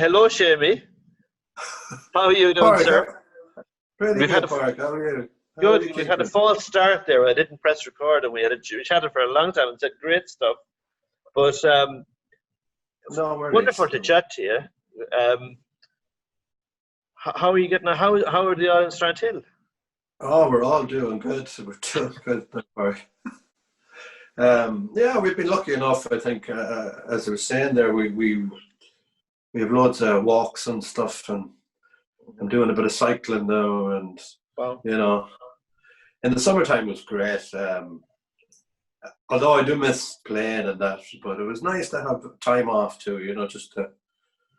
hello, Seamie. How are you doing, Park, sir? pretty We've had a good, Park. How are you? How are good. you We've had a keeping? false start there. I didn't press record, and we chatted for a long time and said great stuff. But No wonderful worries. to chat to you. Um, how are you getting on? How are the Islands Strandhill? Oh, we're all doing good. We're doing good, Park. Yeah, we've been lucky enough. I think, as I was saying there, we have loads of walks and stuff, and I'm doing a bit of cycling now. And Wow. you know, in the summertime it was great. Although I do miss playing and that, but it was nice to have time off too. Just to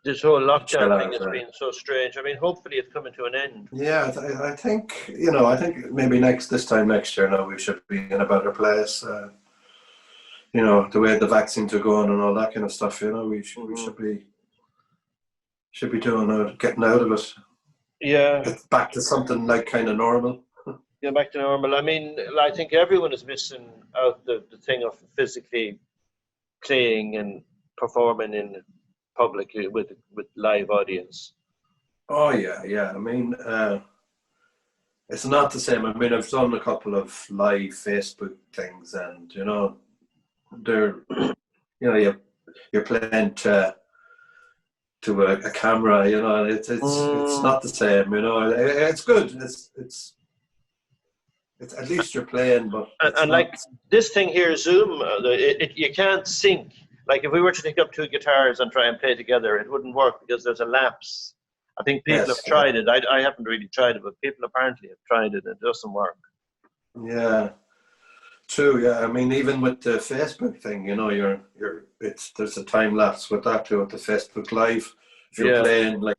This whole chill lockdown thing out. has been so strange. I mean, hopefully it's coming to an end. Yeah, I think I think maybe this time next year now we should be in a better place. The way the vaccines are going and all that kind of stuff. We Hmm. should be doing getting out of it. Yeah, Get back to something like kind of normal. get back to normal. I mean, I think everyone is missing out the thing of physically playing and performing in public with live audience. Oh yeah, yeah. I mean, it's not the same. I mean, I've done a couple of live Facebook things, and they're you're playing to a camera. It's Mm, not the same. It's good. It's at least you're playing, but it's and like not. this thing here, Zoom, you can't sync. Like if we were to take up two guitars and try and play together, it wouldn't work because there's a lapse. I think people have Yes, yeah, tried it. I haven't really tried it, but people apparently have tried it and it doesn't work. yeah. True. Yeah. I mean, even with the Facebook thing, there's a time lapse with that too. With the Facebook Live, if you're Yeah. playing like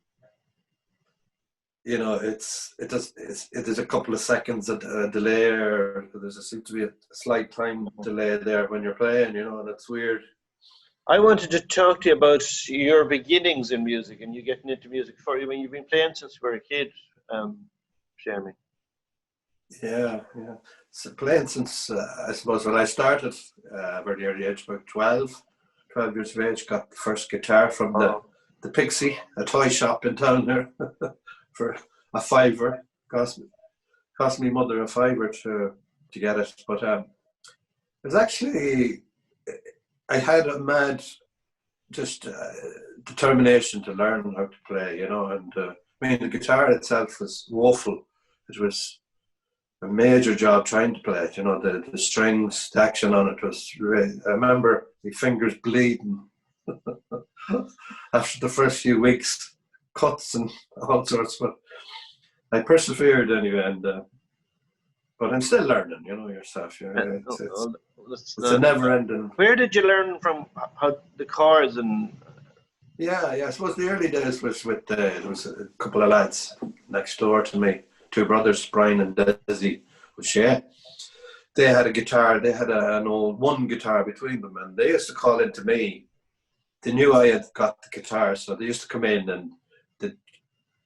it is a couple of seconds delay, or seems to be a slight time delay there when you're playing, and it's weird. I wanted to talk to you about your beginnings in music and you getting into music for you when you've been playing since you were a kid, Jeremy. Yeah, yeah. So playing since I suppose when I started very early age, about 12 years of age, got the first guitar from the Oh, Pixie, a toy shop in town there, for a fiver. Cost me mother a fiver to get it, but it was actually I had a mad just determination to learn how to play, and I mean the guitar itself was woeful. It was a major job trying to play it. The strings, the action on it was really. I remember my fingers bleeding after the first few weeks, cuts and all sorts. But I persevered anyway, and but I'm still learning. Yourself. oh, It's oh, that's it's a not, never-ending. where did you learn from how the chords and Yeah, yeah. I suppose the early days was with there was a couple of lads next door to me, two brothers, Brian and Desi, with Shea. They had a guitar. They had an old one guitar between them, and they used to call into me. They knew I had got the guitar, so they used to come in and they'd,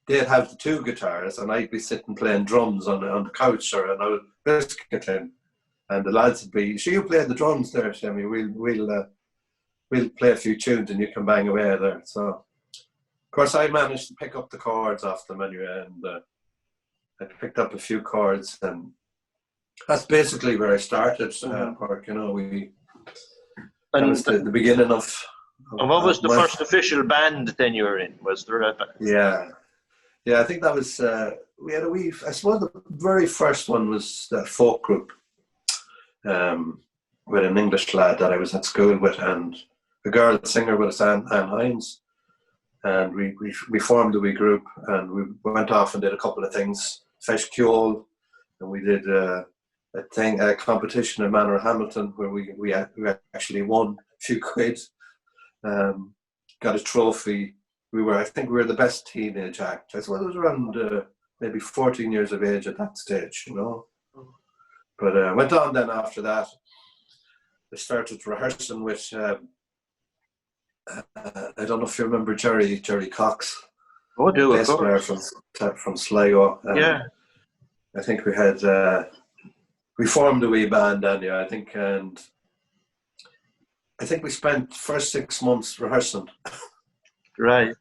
they'd have the two guitars, and I'd be sitting playing drums on the couch or an old biscuit tin, and the lads would be, "So you play the drums there, Sammy? We'll play a few tunes, and you can bang away there." So, of course, I managed to pick up the chords off them anyway, and I picked up a few chords, and that's basically where I started. mhm. Park, that was and the beginning of and what was the my. first official band then you were in? Was there a Yeah, yeah. I think that was we had a wee. I suppose the very first one was that folk group with an English lad that I was at school with, and a girl singer with us, Anne Hines, and we formed a wee group, and we went off and did a couple of things, Fesh Kjol, and we did a competition in Manor Hamilton where we actually won a few quid, got a trophy. I think we were the best teenage act. I suppose it was around maybe 14 years of age at that stage. But went on then after that. I started rehearsing with, I don't know if you remember Jerry Cox, oh, do of bass player course. from Sligo. Yeah. I think we formed a wee band then, yeah, I think, and I think we spent first 6 months rehearsing. Right.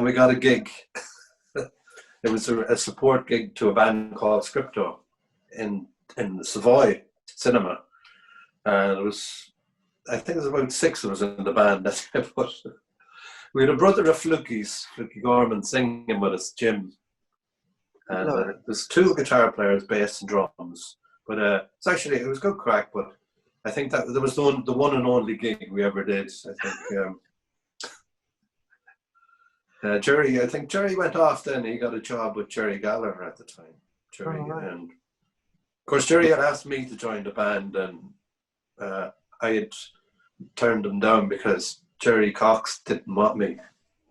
we got a gig. It was a support gig to a band called Scripto in the Savoy Cinema. And I think it was about 6 of us in the band. But we had a brother of Fluky's, Fluky Gorman, singing with us, Jim. And there's 2 guitar players, bass and drums. But it was good crack, but I think that there was the one and only gig we ever did. I think I think Jerry went off then. He got a job with Jerry Gallagher at the time. Jerry, and of course Jerry had asked me to join the band, and I had turned him down because Jerry Cox didn't want me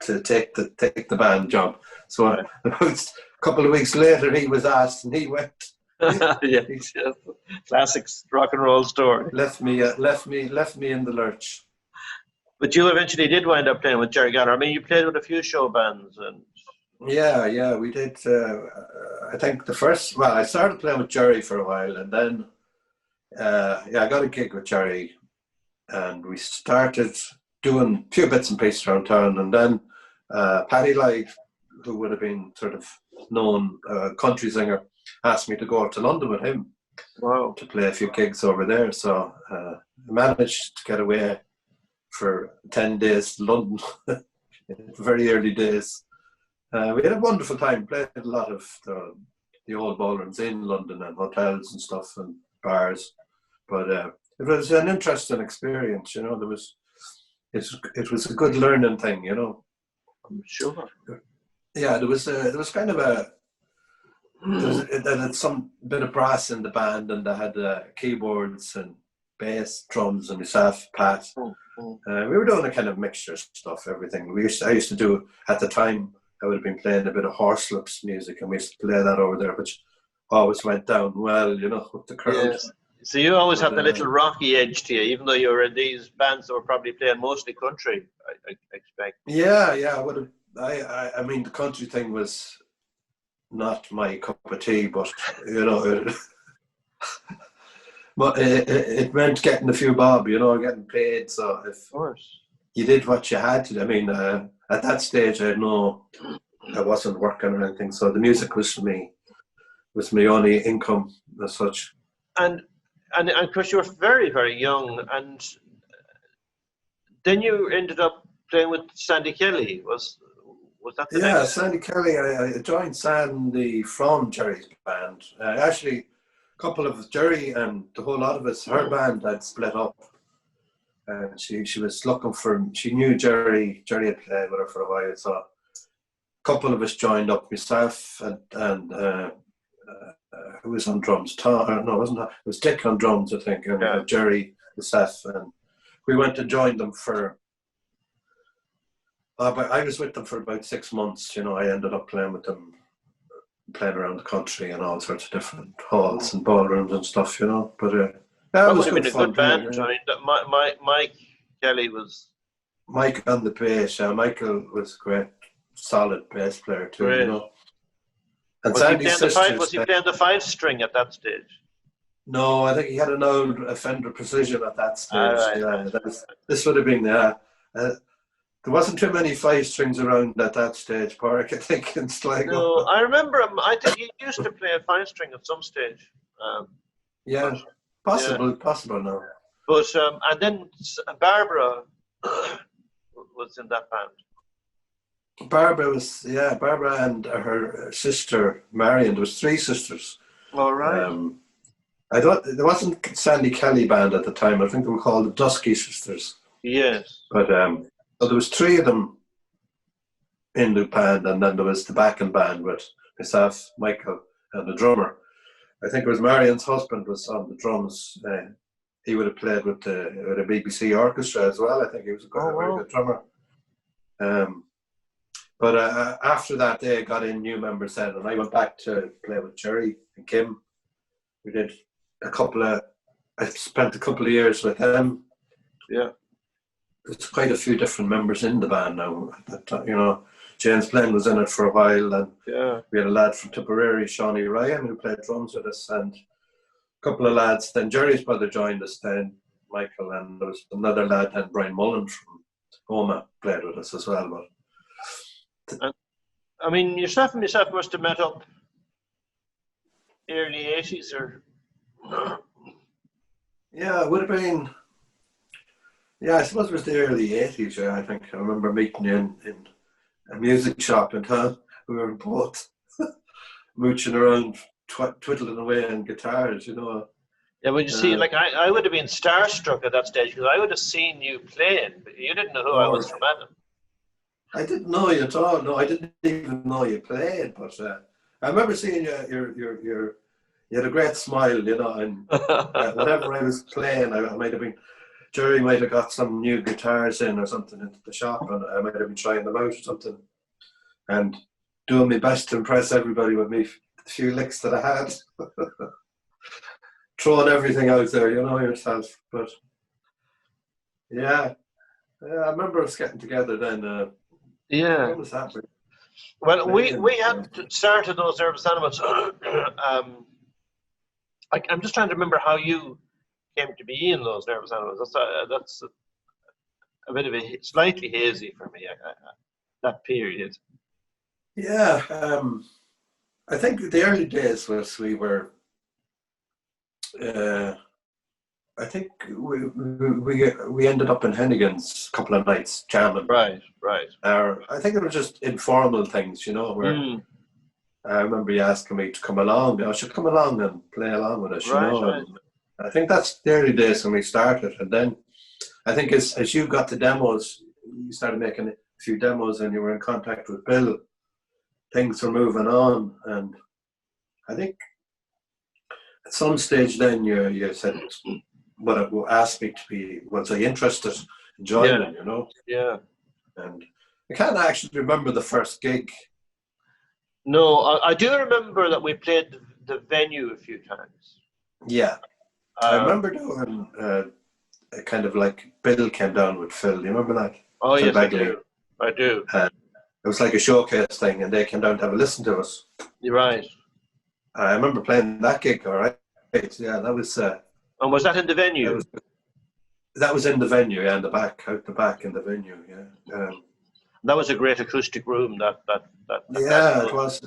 to take the band job. So about a couple of weeks later, he was asked, and he went. Yeah, classic rock and roll story. Left me in the lurch. But you eventually did wind up playing with Jerry Gallagher. I mean, you played with a few show bands, and yeah, we did. I think I started playing with Jerry for a while, and then I got a gig with Jerry, and we started doing a few bits and pieces around town, and then Padraig, who would have been sort of known country singer, asked me to go up to London with him. Wow. To play a few gigs over there. So I managed to get away for 10 days to London, very early days. We had a wonderful time, played a lot of the old ballrooms in London and hotels and stuff and bars. But it was an interesting experience, you know. It was a good learning thing, you know. I'm sure. Yeah, there was kind of they had some bit of brass in the band, and they had keyboards and bass, drums, and myself, Pat. We were doing a kind of mixture stuff, everything. I used to do, at the time, I would have been playing a bit of Horselips music, and we used to play that over there, which always went down well, you know, with the crowd. Yes. So you always had the little rocky edge to you, even though you were in these bands that were probably playing mostly country, I expect. Yeah, I would have. I mean, the country thing was not my cup of tea, but you know, but it meant getting a few bob, you know, getting paid. So if you did what you had to, I mean, at that stage, I wasn't working or anything, so the music was my only income as such. And of course, you were very, very young, and then you ended up playing with Sandy Kelly. Was that the next? Sandy Kelly. I joined Sandy from Jerry's band. Actually, a couple of Jerry and the whole lot of us, her band had split up. And she was looking for, she knew Jerry. Jerry had played with her for a while, so a couple of us joined up, myself and who was on drums? It was Dick on drums, I think, and Jerry, myself, and we went to join them for. But I was with them for about 6 months. You know, I ended up playing with them, playing around the country and all sorts of different halls and ballrooms and stuff. You know, but that must have been a good band. I mean, Mike Kelly was. Mike on the bass. Michael was a great, solid bass player too. Great. You know. And was he playing the 5-string at that stage? No, I think he had an old Fender Precision at that stage. Right. This would have been there wasn't too many 5-strings around at that stage, Padraig, I think, in Sligo. No, I remember him. I think he used to play a 5-string at some stage. Possible now. But and then Barbara was in that band. Barbara and her sister Marion. There was 3 sisters. All right. There wasn't Sandy Kelly band at the time. I think they were called the Dusky Sisters. Yes. But so there was 3 of them in the band, and then there was the backing band with myself, Michael, and the drummer. I think it was Marion's husband was on the drums. He would have played with the BBC orchestra as well. I think he was a very good drummer. But after that, they got in new members then, and I went back to play with Jerry and Kim. We did I spent a couple of years with them. Yeah. There's quite a few different members in the band now. You know, James Glenn was in it for a while, and we had a lad from Tipperary, Shawnee Ryan, who played drums with us, and a couple of lads. Then Jerry's brother joined us then, Michael, and there was another lad, and Brian Mullen from Oma played with us as well. But And, I mean, yourself and myself must have met up early 80s or... Yeah, it would have been. Yeah, I suppose it was the early 80s. Yeah, I think I remember meeting you in a music shop in town. We were both mooching around, twiddling away on guitars, you know. Yeah, when you see, like, I would have been starstruck at that stage because I would have seen you playing, but you didn't know who I was from Adam. I didn't know you at all. No, I didn't even know you played. But I remember seeing you. You had a great smile, you know, and whatever I was playing, I might have been. Jerry might have got some new guitars in or something into the shop, and I might have been trying them out or something, and doing my best to impress everybody with me few licks that I had. Throwing everything out there, you know yourself. But yeah, I remember us getting together then. Yeah. What was that? Well, we had started those Nervous Animals. I'm just trying to remember how you came to be in those Nervous Animals. That's a bit of a slightly hazy for me. That period. Yeah, I think the early days was we were. I think we ended up in Hennigan's a couple of nights jamming. Right. I think it was just informal things, you know, where I remember you asking me to come along. I should come along and play along with us, you know. Right. And I think that's the early days when we started. And then I think as you got the demos, you started making a few demos and you were in contact with Bill, things were moving on. And I think at some stage then you said, asked me to be, was I interested in joining, you know? Yeah. And I can't actually remember the first gig. No, I do remember that we played the venue a few times. Yeah. I remember doing kind of like Bill came down with Phil. You remember that? Oh, Phil yes, Bagley. I do. It was like a showcase thing, and they came down to have a listen to us. You're right. I remember playing that gig, all right? Yeah, that was... and was that in the venue? That was in the venue, yeah, out the back in the venue, yeah. That was a great acoustic room. That yeah, it was.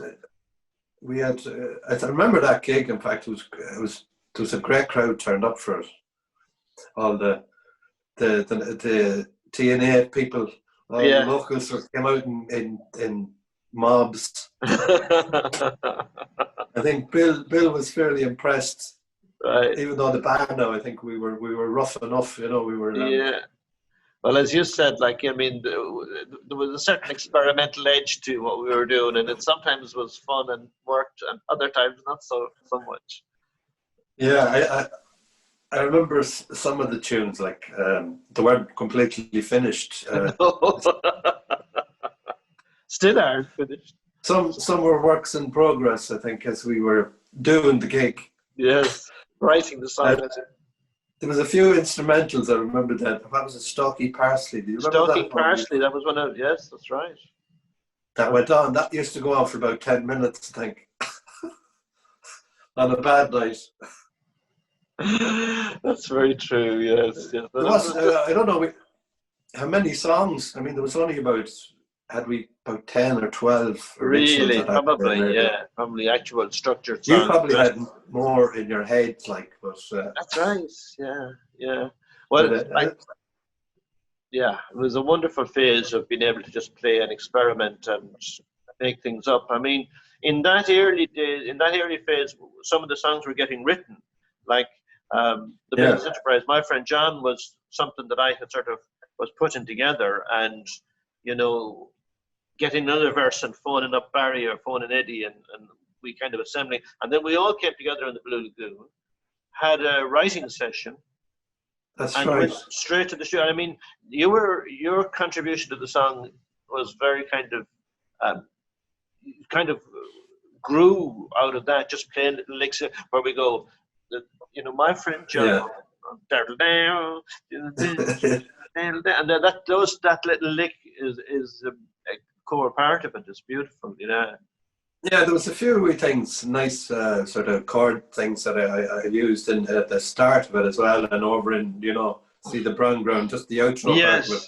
We had. I remember that gig. In fact, there was a great crowd turned up for it. All the TNA people, all the locals came out in mobs. I think Bill was fairly impressed. Right. Even though the band now, I think we were rough enough. You know, we were. Yeah. Well, as you said, like, I mean, there was a certain experimental edge to what we were doing, and it sometimes was fun and worked, and other times not so much. Yeah, I remember some of the tunes, like they weren't completely finished. No. Still aren't finished. Some were works in progress, I think, as we were doing the gig. Yes, writing the song. There was a few instrumentals, I remember that. That was a Stalky Parsley. Do you remember Stalky Parsley, that was one of, yes, that's right. That went on. That used to go on for about 10 minutes, I think. On a bad night. That's very true, yes. There was, I don't know how many songs. I mean, there was only about 10 or 12 really, probably actual structured songs. You probably had more in your head, like, but that's right. Yeah. Well, it was a wonderful phase of being able to just play and experiment and make things up. I mean, in that early phase, some of the songs were getting written, like the Business Enterprise. My friend John was something that I had sort of was putting together, and you know, getting another verse and phoning up Barry or phoning Eddie, and we kind of assembling, and then we all came together in the Blue Lagoon, had a writing session. That's and right. Went straight to the show. I mean, your contribution to the song was very kind of grew out of that, just playing little licks where we go, you know, my friend John, and that little lick is a core part of it. It's beautiful, you know. Yeah, there was a few wee things, nice sort of chord things that I used at the start of it as well, and over in, you know, See the Brown Ground, just the outro part of it.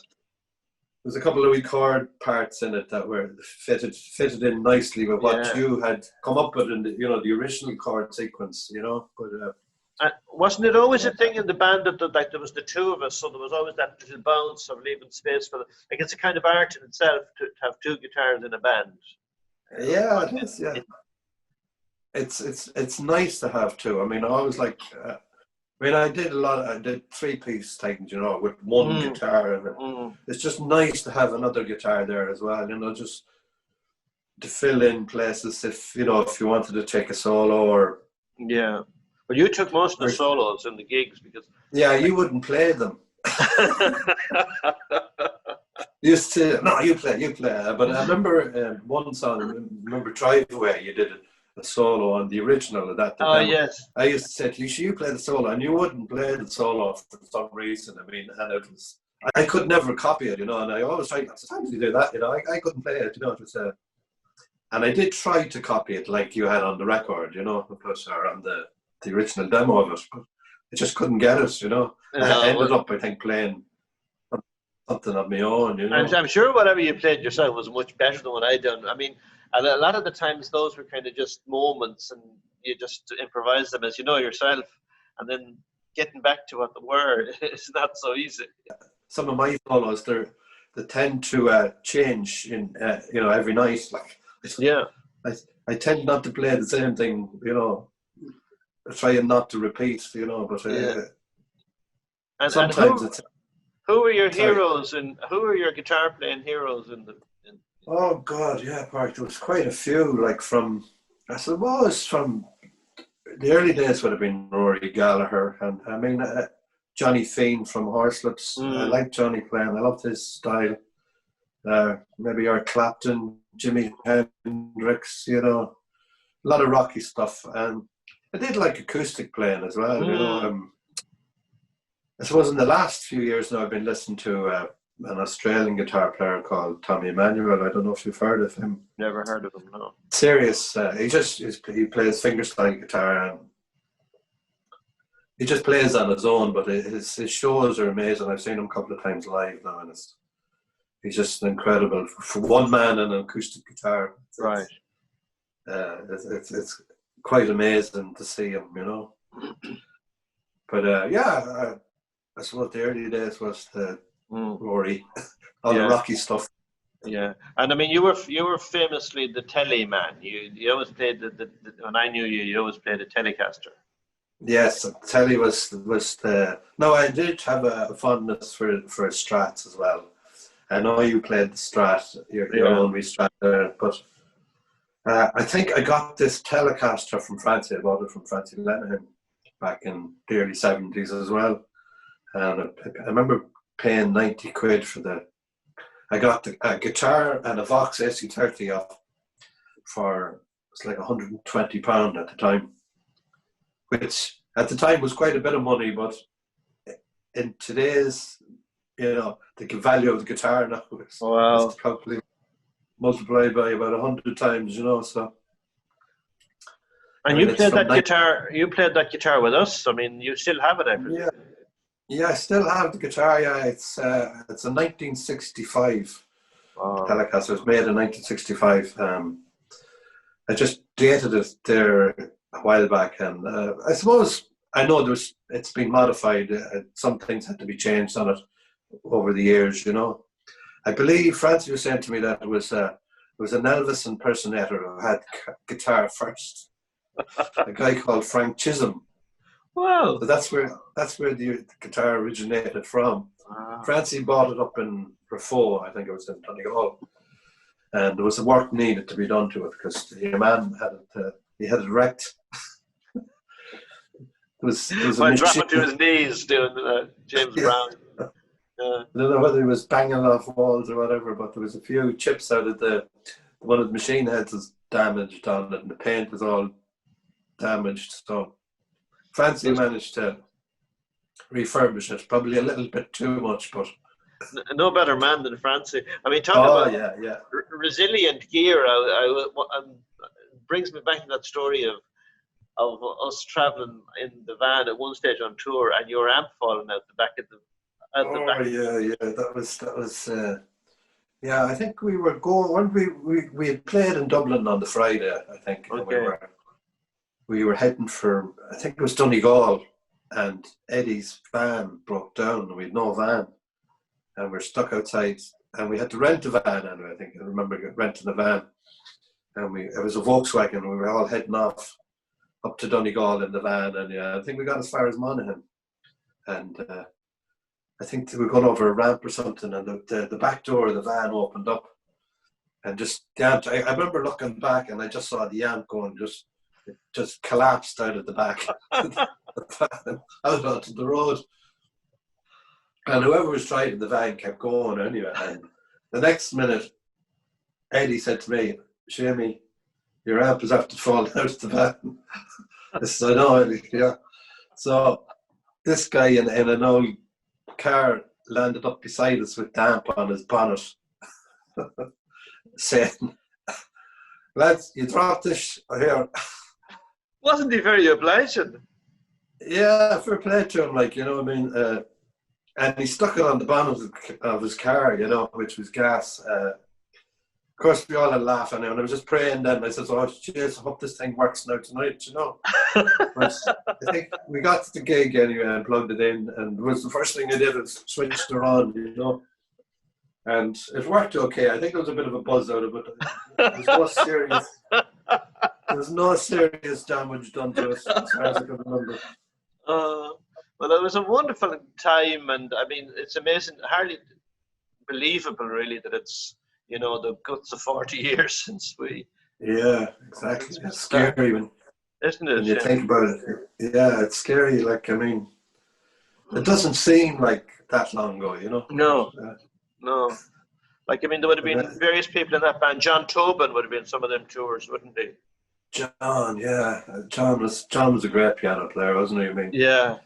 was a couple of wee chord parts in it that were fitted in nicely with what you had come up with in the, the original chord sequence, But and wasn't it always a thing in the band that like there was the two of us, so there was always that little bounce of leaving space for like it's a kind of art in itself to have two guitars in a band. Yeah, it is. Yeah, it's nice to have two. I mean, I always like. I did I did 3-piece things, with one guitar, and it's just nice to have another guitar there as well, just to fill in places if you wanted to take a solo or. Yeah, but you took most of the solos in the gigs because. Yeah, you wouldn't play them. Used to you play. But I remember one song. Remember "Drive Away"? You did a solo on the original of that. Oh yes. I used to say, "Lisha, you play the solo," and you wouldn't play the solo for some reason. I mean, and it was I could never copy it, and I always tried. Sometimes you do that, I couldn't play it, It was and I did try to copy it like you had on the record, or on the original demo of it, but I just couldn't get it, I ended up, I think, playing something of my own, I'm sure whatever you played yourself was much better than what I done. I mean, a lot of the times those were kind of just moments, and you just improvise them as you know yourself, and then getting back to what they were is not so easy. Some of my solos, they tend to change in every night. Like I tend not to play the same thing, trying not to repeat, but sometimes it's. Who are your heroes and who are your guitar playing heroes in the? Oh God, yeah, Park. There was quite a few. Like from the early days would have been Rory Gallagher, and I mean Johnny Fiend from Horselips. I liked Johnny playing. I loved his style. Maybe Eric Clapton, Jimi Hendrix. A lot of rocky stuff, and I did like acoustic playing as well. I suppose in the last few years now I've been listening to an Australian guitar player called Tommy Emmanuel. I don't know if you've heard of him. Never heard of him, no. Serious. He plays fingerstyle guitar, and he just plays on his own, but his shows are amazing. I've seen him a couple of times live now, and he's just incredible. For one man and an acoustic guitar. Right. It's quite amazing to see him, But I suppose the early days was the Rory, all the rocky stuff. Yeah, and I mean, you were famously the telly man. You always played the when I knew you, you always played a Telecaster. Yes, telly was the. No, I did have a fondness for Strats as well. I know you played the Strat, your own wee Strat there, but I think I got this Telecaster from Francie. I bought it from Francie Lenihan back in the early 70s as well. And I remember paying 90 quid for I got a guitar and a Vox AC30 off for, it's like £120 at the time, which at the time was quite a bit of money, but in today's, the value of the guitar now is probably multiplied by about 100 times, so. And you played that guitar with us. I mean, you still have it, I presume. Yeah, I still have the guitar. Yeah, it's a 1965 Telecaster. It was made in 1965. I just dated it there a while back, and I suppose I know it's been modified. Some things had to be changed on it over the years. I believe Francie was saying to me that it was an Elvis impersonator who had guitar first. A guy called Frank Chisholm. Wow! So that's where the guitar originated from. Wow. Francie bought it up in Rafo, I think it was in Donegal, and there was a work needed to be done to it because the man had it wrecked. There was dropping to his knees doing James Brown. I don't know whether he was banging off walls or whatever, but there was a few chips out of one of the machine heads was damaged on it, and the paint was all damaged. So Francie managed to refurbish it, probably a little bit too much, but no better man than Francie. I mean, talking about resilient gear. Brings me back to that story of us traveling in the van at one stage on tour, and your amp falling out the back of the. Yeah. That was Yeah, I think we were going. We had played in Dublin on the Friday, I think, and Okay. we were heading for, I think it was Donegal, and Eddie's van broke down, and we had no van, and we're stuck outside, and we had to rent a van. Anyway, I remember renting a van, and it was a Volkswagen. We were all heading off up to Donegal in the van, and yeah, I think we got as far as Monaghan, and I think we were going over a ramp or something, and the back door of the van opened up, and just the ant. I remember looking back, and I just saw the ant going, just collapsed out of the back, out onto the road, and whoever was driving the van kept going anyway. And the next minute, Eddie said to me, "Seamie, your amp is after falling out of the van." I said, "No, Eddie, yeah." So this guy in an old car landed up beside us with damp on his bonnet, saying, "Lads, you dropped this here." Wasn't he very obliging? Yeah, fair play to him, like, you know what I mean? And he stuck it on the bonnet of his car, you know, which was gas. Of course, we all had a laugh, and I was just praying then. I said, "Oh, jeez, I hope this thing works now tonight," you know. But I think we got to the gig anyway and plugged it in, and it was the first thing I did was switched it on, you know. And it worked okay. I think there was a bit of a buzz out of it. There was no serious damage done to us, as far as I can remember. Well, it was a wonderful time, and I mean, it's amazing, hardly believable, really, that it's, you know, the guts of 40 years since we. Yeah, exactly. It's scary when you think about it. Yeah, it's scary. Like, I mean, it doesn't seem like that long ago, you know. No. Like, I mean, there would have been various people in that band. John Tobin would have been some of them tours, wouldn't he? John, yeah. John was a great piano player, wasn't he? I mean, yeah.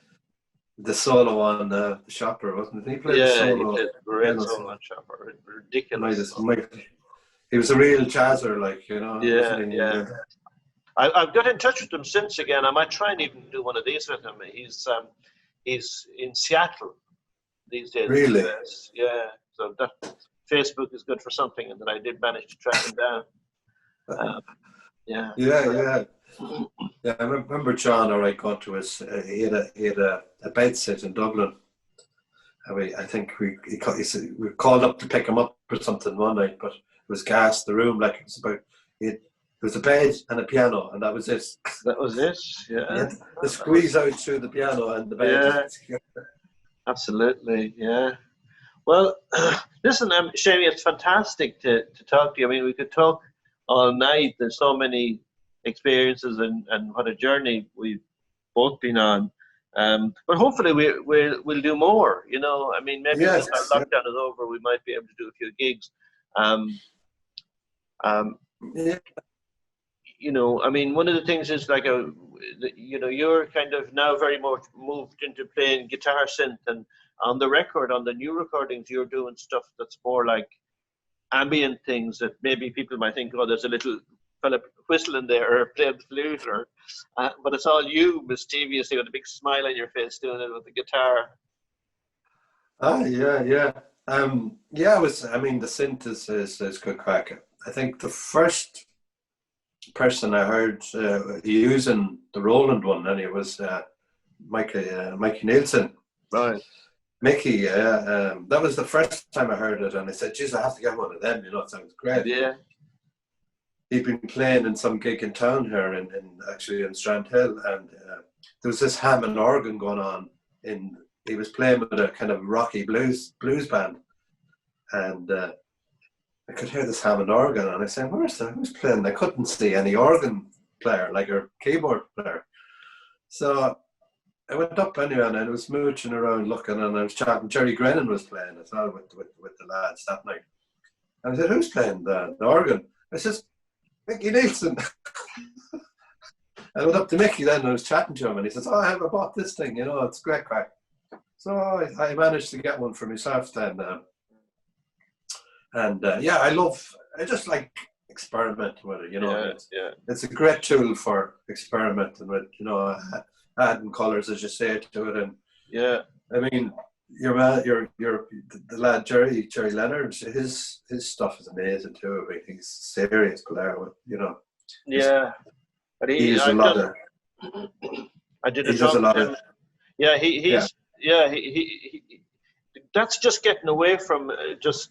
The solo on the Shopper, wasn't it? He played the solo. He played great solo on Shopper. Ridiculous. He was a real jazzer, like, you know. Yeah. I've got in touch with him since again. I might try and even do one of these with him. He's in Seattle these days. Really? Yeah. So that Facebook is good for something, and then I did manage to track him down. Yeah. Yeah, I remember John. All right, going to his. He had a bed sit in Dublin. I think we called up to pick him up or something one night, but it was gas. The room, like, it was about. There was a bed and a piano, and that was it. That was it. Yeah. The squeeze out through the piano and the bed. Yeah. Absolutely. Yeah. Well, listen, Seamie, it's fantastic to talk to you. I mean, we could talk all night. There's so many experiences and what a journey we've both been on. But hopefully we'll do more. You know, I mean, maybe once our lockdown is over, we might be able to do a few gigs. You know, I mean, one of the things is like you know, you're kind of now very much moved into playing guitar synth, and on the record, on the new recordings, you're doing stuff that's more like ambient things that maybe people might think, oh, there's a little fella whistling there or playing the flute, but it's all you, mischievously, with a big smile on your face, doing it with the guitar. Yeah. I mean, the synth is good crack. I think the first person I heard using the Roland one, and it was Mikey Nielsen. Right. Mickey, that was the first time I heard it, and I said, "Geez, I have to get one of them." You know, it sounds great. Yeah. He'd been playing in some gig in town here, in Strandhill, and there was this Hammond organ going on. He was playing with a kind of rocky blues band, and I could hear this Hammond organ, and I said, "Who's playing?" I couldn't see any organ player, like a keyboard player. So I went up anyway, and I was mooching around looking, and I was chatting. Jerry Grennan was playing as well with the lads that night. And I said, "Who's playing the organ?" I says, "Mickey Nielsen." I went up to Mickey then, and I was chatting to him, and he says, "Oh, I bought this thing, you know, it's great crack." So I managed to get one for myself then. I just like experimenting with it, you know. It's a great tool for experimenting with, you know, adding colours, as you say, to it. And I mean, your man, the lad Jerry Leonard, his stuff is amazing too. I think he's a serious player. You know. Yeah, but He uses a lot of. I did He a does a talk lot to of. him. Yeah, Yeah. That's just getting away from just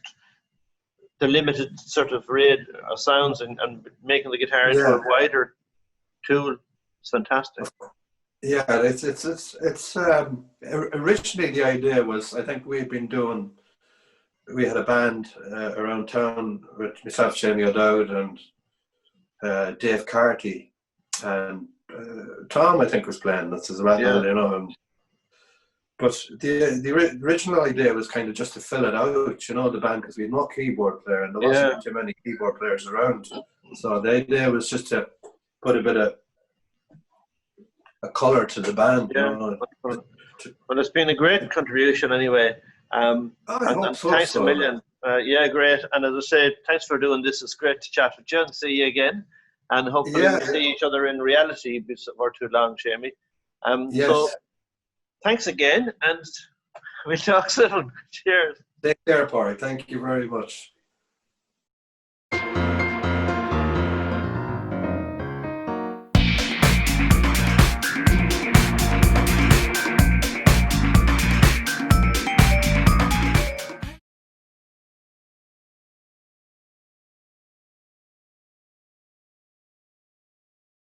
the limited sort of range of sounds and making the guitar into Yeah. a wider tool. It's fantastic. Yeah, it's originally the idea was, I think we had a band around town with myself, Seamie O'Dowd, and Dave Carty, and Tom, I think, was playing this as well, Yeah. you know. But the original idea was kind of just to fill it out, you know, the band, because we had no keyboard player and there wasn't too many keyboard players around. So the idea was just to put a bit of a colour to the band. Yeah. You know? Well, it's been a great contribution anyway. I hope so. Thanks a million. Yeah, great. And as I said, thanks for doing this. It's great to chat with you and see you again. And hopefully we'll see each other in reality before too long, Seamie. Yes. So thanks again, and we'll talk soon. Cheers. Take care, Padraig. Thank you very much.